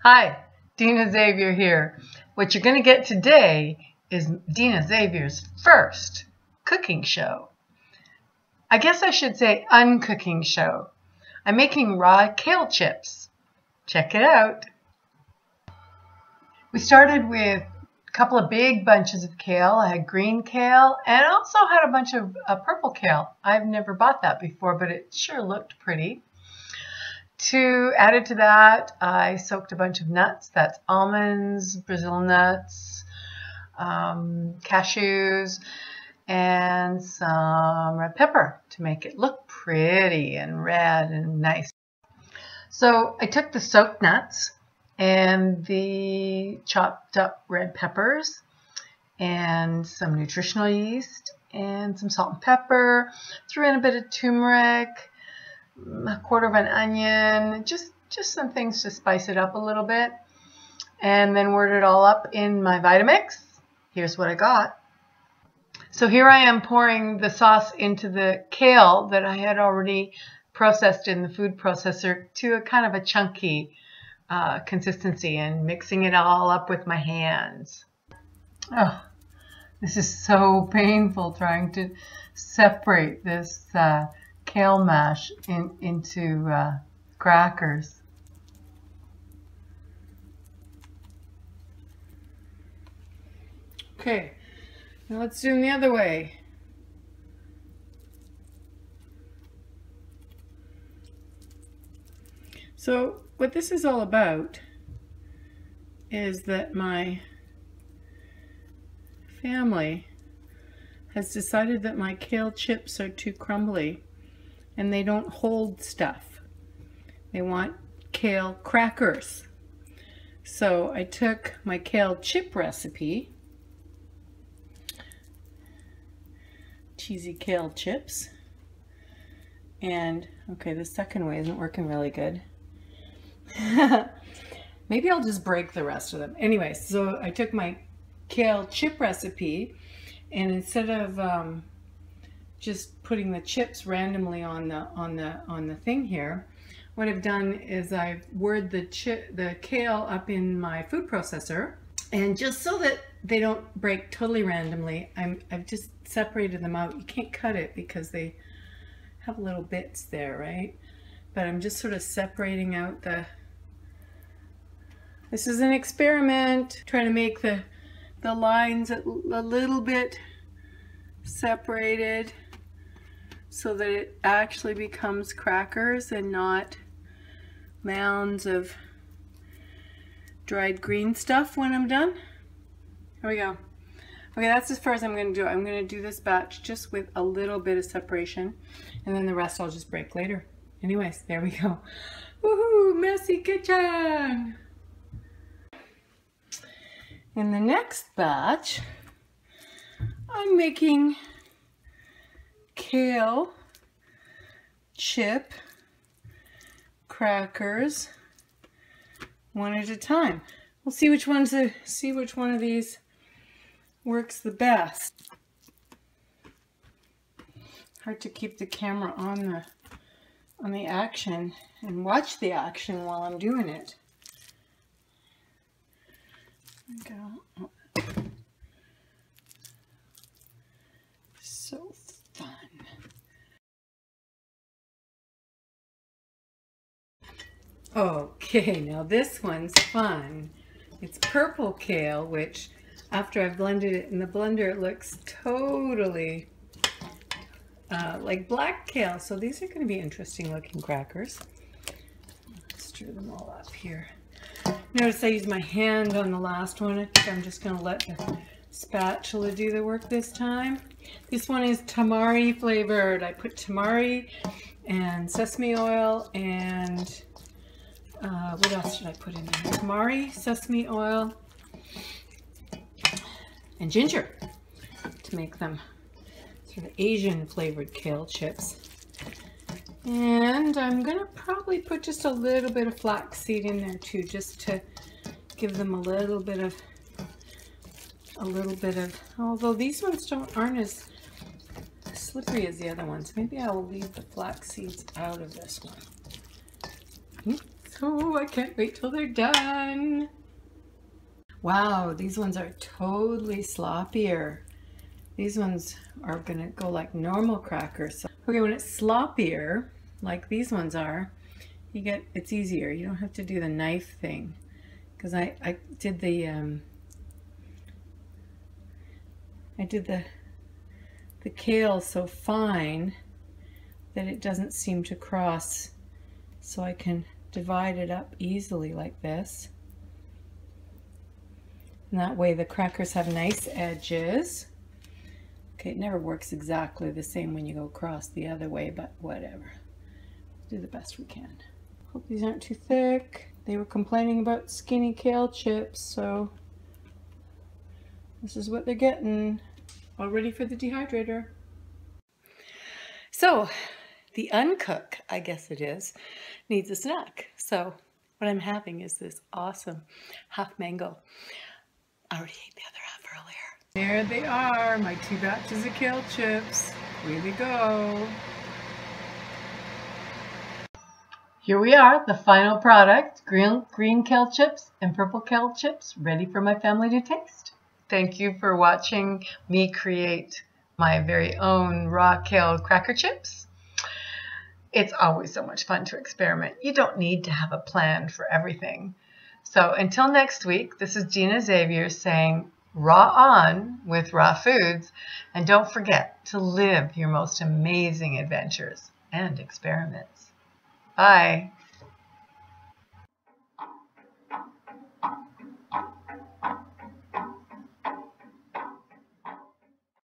Hi, Dena Zavier here. What you're going to get today is Dena Zavier's first cooking show. I guess I should say uncooking show. I'm making raw kale chips. Check it out. We started with a couple of big bunches of kale. I had green kale and also had a bunch of purple kale. I've never bought that before, but it sure looked pretty. Added to that, I soaked a bunch of nuts. That's almonds, Brazil nuts, cashews, and some red pepper to make it look pretty and red and nice. So I took the soaked nuts and the chopped up red peppers and some nutritional yeast and some salt and pepper, threw in a bit of turmeric, a quarter of an onion, just some things to spice it up a little bit, and then whirled it all up in my Vitamix. Here's what I got. So here I am pouring the sauce into the kale that I had already processed in the food processor to a kind of a chunky consistency and mixing it all up with my hands. Oh, this is so painful trying to separate this kale mash into crackers. Okay, now let's do them the other way. So what this is all about is that my family has decided that my kale chips are too crumbly and they don't hold stuff. They want kale crackers. So I took my kale chip recipe, cheesy kale chips, and okay, the second way isn't working really good. Maybe I'll just break the rest of them. Anyway, so I took my kale chip recipe, and instead of just putting the chips randomly on the thing here, what I've done is I've whirled the kale up in my food processor, and just so that they don't break totally randomly, I've just separated them out. You can't cut it because they have little bits there, right? But I'm just sort of separating out this is an experiment, trying to make the lines a little bit separated so that it actually becomes crackers and not mounds of dried green stuff when I'm done. Here we go. Okay, that's as far as I'm going to do it. I'm going to do this batch just with a little bit of separation, and then the rest I'll just break later. Anyways, there we go. Woohoo! Messy kitchen! In the next batch, I'm making kale chip crackers one at a time. We'll see which one of these works the best. Hard to keep the camera on the action and watch the action while I'm doing it. There we go. So fun. Okay, now this one's fun. It's purple kale, which after I've blended it in the blender, it looks totally like black kale. So these are going to be interesting looking crackers. Let's stir them all up here. Notice I used my hand on the last one. I think I'm just going to let the spatula do the work this time. This one is tamari flavored. I put tamari and sesame oil and what else should I put in there? Tamari, sesame oil, and ginger to make them sort of Asian flavored kale chips. And I'm gonna probably put just a little bit of flaxseed in there too, just to give them a little bit of, although these ones aren't as slippery as the other ones. Maybe I will leave the flax seeds out of this one. Oh, I can't wait till they're done. Wow, these ones are totally sloppier. These ones are gonna go like normal crackers. Okay, when it's sloppier, like these ones are, it's easier. You don't have to do the knife thing. Because I did the kale so fine that it doesn't seem to cross, so I can divide it up easily like this. And that way the crackers have nice edges. Okay, it never works exactly the same when you go across the other way, but whatever. Do the best we can. Hope these aren't too thick. They were complaining about skinny kale chips, so this is what they're getting. All ready for the dehydrator. So, the uncook, I guess it is, needs a snack. So, what I'm having is this awesome half mango. I already ate the other half earlier. There they are, my 2 batches of kale chips. Way to go. Here we are, the final product, green kale chips and purple kale chips, ready for my family to taste. Thank you for watching me create my very own raw kale cracker chips. It's always so much fun to experiment. You don't need to have a plan for everything. So until next week, this is Dena Zavier saying raw on with raw foods, and don't forget to live your most amazing adventures and experiments. Bye.